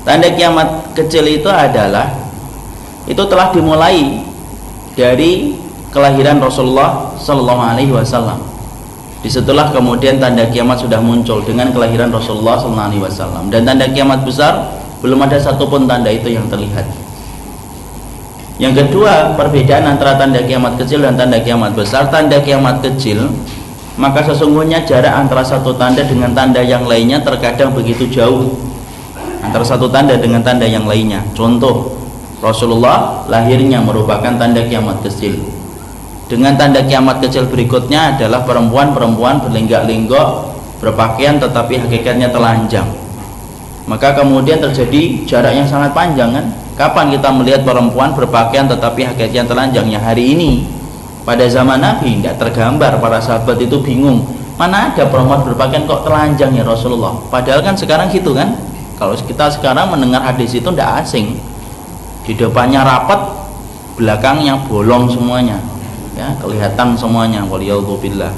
Tanda kiamat kecil itu adalah telah dimulai dari kelahiran Rasulullah Sallallahu Alaihi Wasallam. Disitulah kemudian tanda kiamat sudah muncul dengan kelahiran Rasulullah Sallallahu Alaihi Wasallam. Dan tanda kiamat besar belum ada satupun tanda itu yang terlihat. Yang kedua, perbedaan antara tanda kiamat kecil dan tanda kiamat besar. Tanda kiamat kecil, maka sesungguhnya jarak antara satu tanda dengan tanda yang lainnya terkadang begitu jauh. Antara satu tanda dengan tanda yang lainnya. Contoh, Rasulullah lahirnya merupakan tanda kiamat kecil. Dengan tanda kiamat kecil berikutnya adalah perempuan-perempuan berlenggak-lenggok berpakaian tetapi hakikatnya telanjang. Maka kemudian terjadi jarak yang sangat panjang kan? Kapan kita melihat perempuan berpakaian tetapi hakikatnya telanjang? Ya hari ini. Pada zaman Nabi tidak tergambar, para sahabat itu bingung. Mana ada perempuan berpakaian kok telanjang ya Rasulullah? Padahal kan sekarang gitu kan? Kalau kita sekarang mendengar hadis itu tidak asing. Di depannya rapat, belakangnya bolong semuanya, ya kelihatan semuanya. Waliyadzubillah.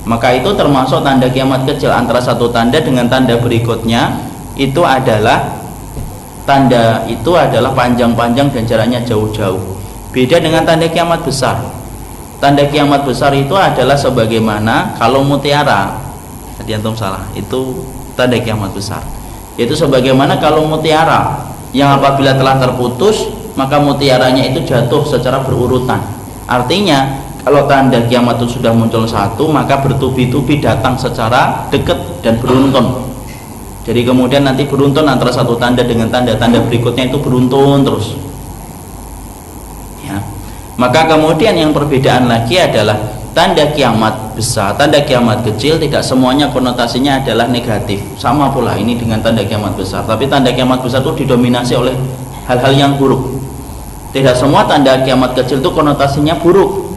Maka itu termasuk tanda kiamat kecil. Antara satu tanda dengan tanda berikutnya itu adalah tanda itu adalah panjang-panjang dan jaraknya jauh-jauh. Beda dengan tanda kiamat besar. Tanda kiamat besar itu adalah sebagaimana kalau mutiara. Tadi antum salah. Itu tanda kiamat besar. Itu sebagaimana kalau mutiara yang apabila telah terputus maka mutiaranya itu jatuh secara berurutan. Artinya kalau tanda kiamat itu sudah muncul satu maka bertubi-tubi datang secara dekat dan beruntun. Jadi kemudian nanti beruntun antara satu tanda dengan tanda-tanda berikutnya itu beruntun terus. Ya. Maka kemudian yang perbedaan lagi adalah tanda kiamat besar, tanda kiamat kecil tidak semuanya konotasinya adalah negatif. Sama pula ini dengan tanda kiamat besar. Tapi tanda kiamat besar itu didominasi oleh hal-hal yang buruk. Tidak semua tanda kiamat kecil itu konotasinya buruk.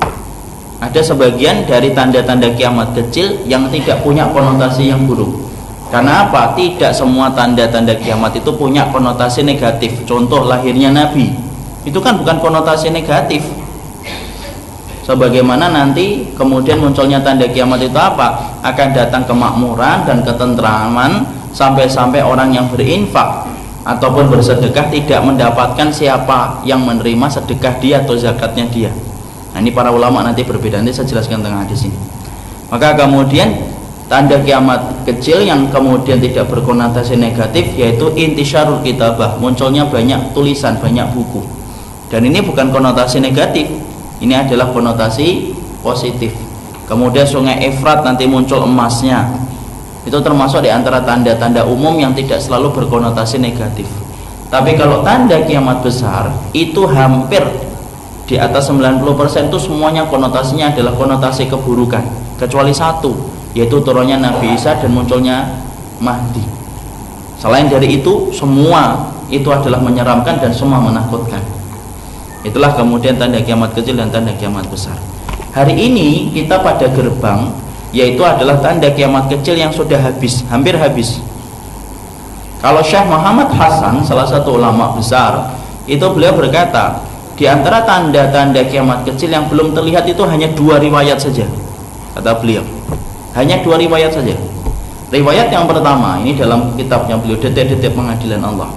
Ada sebagian dari tanda-tanda kiamat kecil yang tidak punya konotasi yang buruk. Karena apa? Tidak semua tanda-tanda kiamat itu punya konotasi negatif. Contoh lahirnya Nabi, itu kan bukan konotasi negatif. Sebagaimana nanti kemudian munculnya tanda kiamat itu apa? Akan datang kemakmuran dan ketentraman sampai-sampai orang yang berinfak ataupun bersedekah tidak mendapatkan siapa yang menerima sedekah dia atau zakatnya dia. Nah ini para ulama nanti berbeda, nanti saya jelaskan tengah hadis ini. Maka kemudian tanda kiamat kecil yang kemudian tidak berkonotasi negatif yaitu intisyarul kitabah, munculnya banyak tulisan, banyak buku. Dan ini bukan konotasi negatif, ini adalah konotasi positif. Kemudian sungai Efrat nanti muncul emasnya, itu termasuk di antara tanda-tanda umum yang tidak selalu berkonotasi negatif. Tapi kalau tanda kiamat besar itu hampir di atas 90% itu semuanya konotasinya adalah konotasi keburukan, kecuali satu, yaitu turunnya Nabi Isa dan munculnya Mahdi. Selain dari itu semua itu adalah menyeramkan dan semua menakutkan. Itulah kemudian tanda kiamat kecil dan tanda kiamat besar. Hari ini kita pada gerbang, yaitu adalah tanda kiamat kecil yang sudah habis, hampir habis. Kalau Syekh Muhammad Hasan, salah satu ulama besar, itu beliau berkata, di antara tanda-tanda kiamat kecil yang belum terlihat itu hanya 2 riwayat saja. Kata beliau, hanya 2 riwayat saja. Riwayat yang pertama, ini dalam kitabnya beliau, Detik-detik Pengadilan Allah.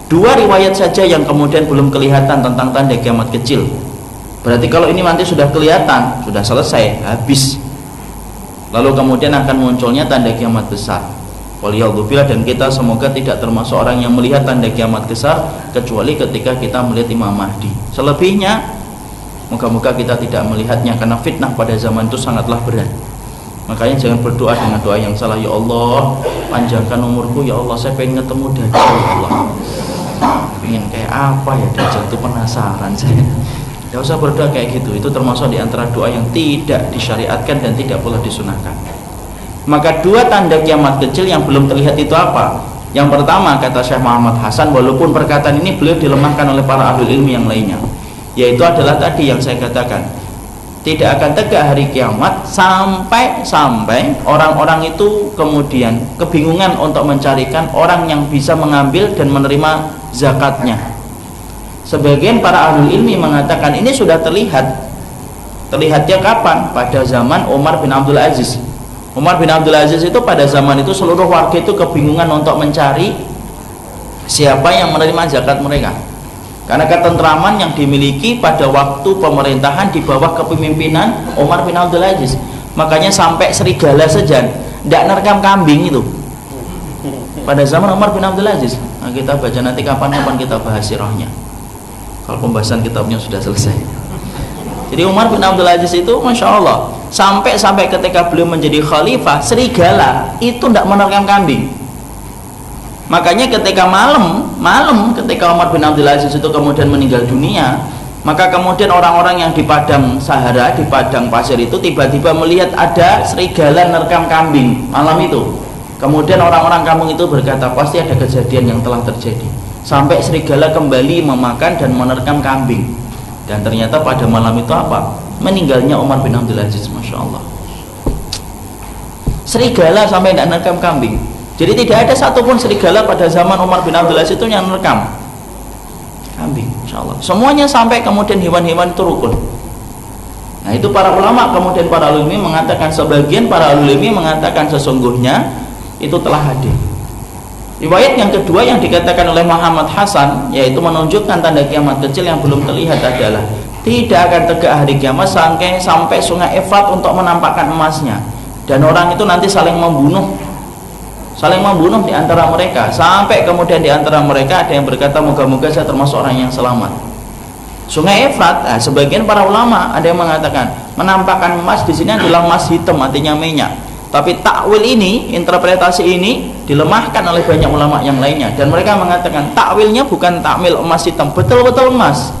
2 riwayat saja yang kemudian belum kelihatan tentang tanda kiamat kecil. Berarti kalau ini nanti sudah kelihatan, sudah selesai, habis. Lalu kemudian akan munculnya tanda kiamat besar. Waliyadzubillah, dan kita semoga tidak termasuk orang yang melihat tanda kiamat besar kecuali ketika kita melihat Imam Mahdi. Selebihnya moga-moga kita tidak melihatnya, karena fitnah pada zaman itu sangatlah berat. Makanya jangan berdoa dengan doa yang salah. Ya Allah, panjangkan umurku, ya Allah, saya pengen ketemu Dajjal, ya Allah. Pengen kayak apa ya Dajjal itu, penasaran saya. Tidak usah berdoa kayak gitu. Itu termasuk di antara doa yang tidak disyariatkan dan tidak pula disunahkan. Maka 2 tanda kiamat kecil yang belum terlihat itu apa? Yang pertama, kata Syekh Muhammad Hasan, walaupun perkataan ini beliau dilemahkan oleh para ahli ilmu yang lainnya, yaitu adalah tadi yang saya katakan, tidak akan tegak hari kiamat sampai orang-orang itu kemudian kebingungan untuk mencarikan orang yang bisa mengambil dan menerima zakatnya. Sebagian para ahli ilmi mengatakan ini sudah terlihat. Terlihatnya kapan? Pada zaman Umar bin Abdul Aziz. Umar bin Abdul Aziz itu pada zaman itu seluruh warga itu kebingungan untuk mencari siapa yang menerima zakat mereka. Karena ketentraman yang dimiliki pada waktu pemerintahan di bawah kepemimpinan Umar bin Abdul Aziz. Makanya sampai serigala saja tidak nerkam kambing itu pada zaman Umar bin Abdul Aziz. Nah, kita baca nanti kapan-kapan kita bahas sirahnya kalau pembahasan kitabnya sudah selesai. Jadi Umar bin Abdul Aziz itu Masya Allah sampai ketika beliau menjadi khalifah, serigala itu tidak menerkam kambing. Makanya ketika malam ketika Umar bin Abdul Aziz itu kemudian meninggal dunia, maka kemudian orang-orang yang di padang Sahara, di padang pasir itu tiba-tiba melihat ada serigala nerkam kambing malam itu. Kemudian orang-orang kampung itu berkata, pasti ada kejadian yang telah terjadi. Sampai serigala kembali memakan dan menerkam kambing. Dan ternyata pada malam itu apa? Meninggalnya Umar bin Abdul Aziz. Masya Allah. Serigala sampai tidak menerkam kambing. Jadi tidak ada satupun serigala pada zaman Umar bin Abdul Aziz itu yang menerkam kambing. Masya Allah. Semuanya sampai kemudian hewan-hewan itu rukun. Nah itu para ulama, kemudian para ulama mengatakan, sebagian para ulama mengatakan sesungguhnya itu telah hadir. Riwayat yang kedua yang dikatakan oleh Muhammad Hasan, yaitu menunjukkan tanda kiamat kecil yang belum terlihat adalah tidak akan tegak hari kiamat sampai sungai Efrat untuk menampakkan emasnya, dan orang itu nanti saling membunuh di antara mereka, sampai kemudian di antara mereka ada yang berkata, moga-moga saya termasuk orang yang selamat. Sungai Efrat, sebagian para ulama ada yang mengatakan menampakkan emas di sini adalah emas hitam, artinya minyak. Tapi takwil ini, interpretasi ini dilemahkan oleh banyak ulama yang lainnya, dan mereka mengatakan takwilnya bukan takwil emas hitam, betul-betul emas.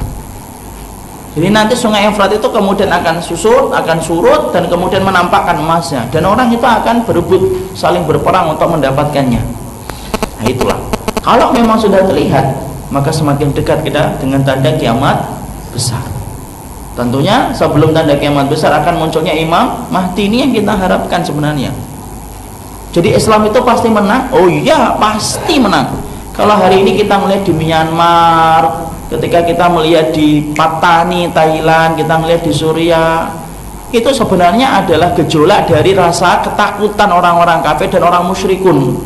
Jadi nanti sungai Efrat itu kemudian akan surut dan kemudian menampakkan emasnya, dan orang itu akan berebut, saling berperang untuk mendapatkannya. Nah itulah, kalau memang sudah terlihat, maka semakin dekat kita dengan tanda kiamat besar. Tentunya sebelum tanda kiamat besar akan munculnya Imam Mahdi, ini yang kita harapkan sebenarnya. Jadi Islam itu pasti menang? Oh iya, pasti menang. Kalau hari ini kita melihat di Myanmar, ketika kita melihat di Patani, Thailand, kita melihat di Suriah, itu sebenarnya adalah gejolak dari rasa ketakutan orang-orang kafir dan orang musyrikun.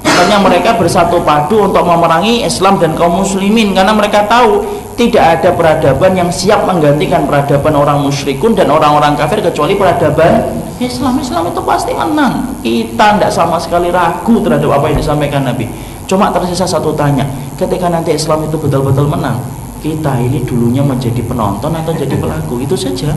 Makanya mereka bersatu padu untuk memerangi Islam dan kaum muslimin, karena mereka tahu tidak ada peradaban yang siap menggantikan peradaban orang musyrikun dan orang-orang kafir kecuali peradaban Islam. Islam itu pasti menang. Kita tidak sama sekali ragu terhadap apa yang disampaikan Nabi. Cuma tersisa satu tanya, ketika nanti Islam itu betul-betul menang, kita ini dulunya menjadi penonton atau jadi pelaku? Itu saja.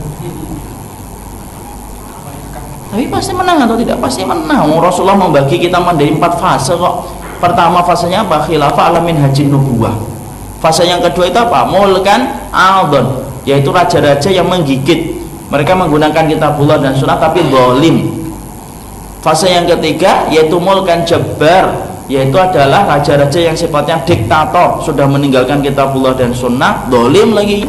Tapi pasti menang atau tidak? Pasti menang. Rasulullah membagi kita menjadi 4 fase kok. Pertama fasenya apa? Khilafah alamin hajin nubuwah. Fase yang kedua itu apa? Mulkan aldon, yaitu raja-raja yang menggigit. Mereka menggunakan kitabullah dan sunnah tapi zalim. Fase yang ketiga yaitu mulkan jabbar, yaitu adalah raja-raja yang sifatnya diktator, sudah meninggalkan kitabullah dan sunnah, zalim lagi.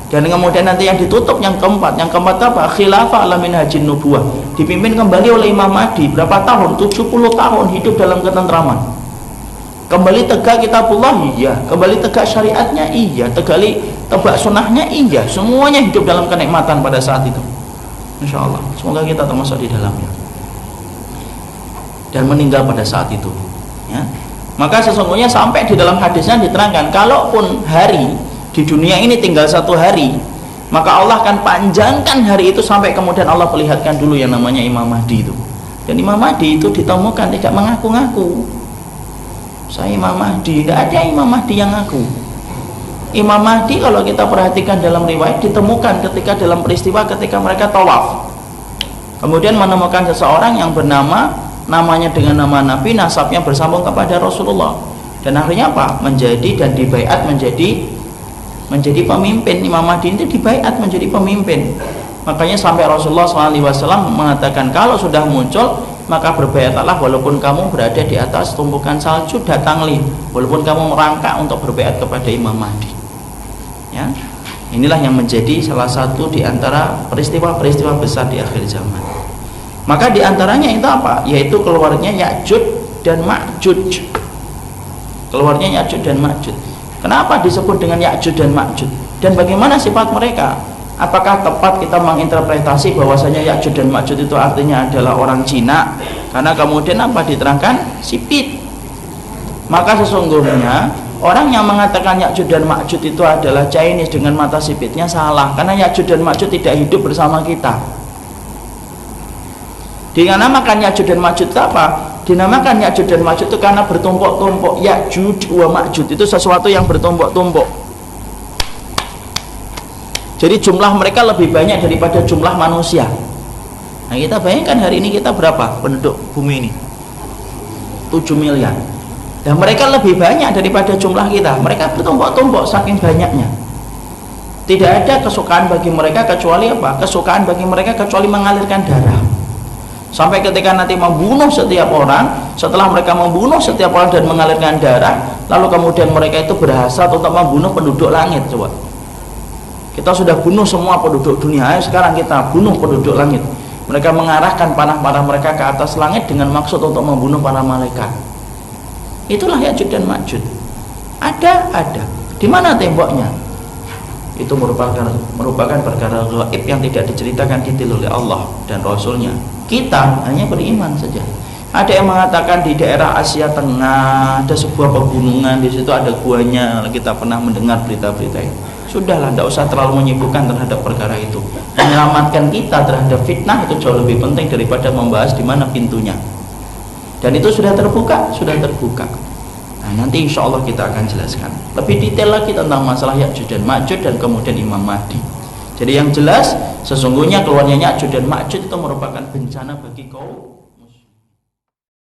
Dan kemudian nanti yang ditutup yang keempat apa? Khilafah ala minhajin nubuwah, dipimpin kembali oleh Imam Mahdi. Berapa tahun? 70 tahun hidup dalam ketentraman. Kembali tegak kitabullah, iya. Kembali tegak syariatnya, iya. Kembali tegak sunnahnya, iya. Semuanya hidup dalam kenikmatan pada saat itu. Insya Allah, semoga kita termasuk di dalamnya. Dan meninggal pada saat itu, ya. Maka sesungguhnya sampai di dalam hadisnya diterangkan, kalaupun hari di dunia ini tinggal 1 hari, maka Allah akan panjangkan hari itu sampai kemudian Allah perlihatkan dulu yang namanya Imam Mahdi itu. Dan Imam Mahdi itu ditemukan tidak mengaku-ngaku, saya Imam Mahdi. Tidak ada Imam Mahdi yang ngaku. Imam Mahdi kalau kita perhatikan dalam riwayat ditemukan ketika dalam peristiwa ketika mereka tawaf, kemudian menemukan seseorang yang namanya dengan nama Nabi, nasabnya bersambung kepada Rasulullah, dan akhirnya apa? Menjadi dan dibaiat menjadi pemimpin. Imam Mahdi itu dibaiat menjadi pemimpin. Makanya sampai Rasulullah SAW mengatakan, kalau sudah muncul maka berbaiatlah walaupun kamu berada di atas tumpukan salju, datanglah walaupun kamu merangkak untuk berbaiat kepada Imam Mahdi. Ya, inilah yang menjadi salah satu di antara peristiwa-peristiwa besar di akhir zaman. Maka di antaranya itu apa? Yaitu keluarnya Ya'juj dan Ma'juj. Keluarnya Ya'juj dan Ma'juj. Kenapa disebut dengan Ya'juj dan Ma'juj? Dan bagaimana sifat mereka? Apakah tepat kita menginterpretasi bahwasanya Ya'juj dan Ma'juj itu artinya adalah orang Cina? Karena kemudian apa diterangkan? Sipit. Maka sesungguhnya orang yang mengatakan Ya'juj dan Ma'juj itu adalah Chinese dengan mata sipitnya salah, karena Ya'juj dan Ma'juj tidak hidup bersama kita. Dinamakan Ya'juj dan Ma'juj itu apa? Dinamakan Ya'juj dan Ma'juj itu karena bertumpuk-tumpuk. Ya'juj wa Ma'juj itu sesuatu yang bertumpuk-tumpuk. Jadi jumlah mereka lebih banyak daripada jumlah manusia. Nah, kita bayangkan hari ini kita berapa penduduk bumi ini? 7 miliar. Dan mereka lebih banyak daripada jumlah kita. Mereka bertumpuk-tumpuk saking banyaknya. Tidak ada kesukaan bagi mereka kecuali apa? Kesukaan bagi mereka kecuali mengalirkan darah. Sampai ketika nanti membunuh setiap orang, setelah mereka membunuh setiap orang dan mengalirkan darah, lalu kemudian mereka itu berhasrat untuk membunuh penduduk langit. Coba, kita sudah bunuh semua penduduk dunia, ayo sekarang kita bunuh penduduk langit. Mereka mengarahkan panah-panah mereka ke atas langit dengan maksud untuk membunuh para malaikat. Itulah Ya'juj dan Ma'juj. Ada. Di mana temboknya? Itu merupakan perkara gaib yang tidak diceritakan detail oleh Allah dan Rasulnya. Kita hanya beriman saja. Ada yang mengatakan di daerah Asia Tengah ada sebuah pegunungan, di situ ada guanya. Kita pernah mendengar berita-berita itu. Sudahlah, tidak usah terlalu menyibukkan terhadap perkara itu. Menyelamatkan kita terhadap fitnah itu jauh lebih penting daripada membahas di mana pintunya. Dan itu sudah terbuka. Nah, nanti insya Allah kita akan jelaskan lebih detail lagi tentang masalah Ya'juj dan Ma'juj dan kemudian Imam Mahdi. Jadi yang jelas sesungguhnya keluarnya Ya'juj dan Ma'juj itu merupakan bencana bagi kaum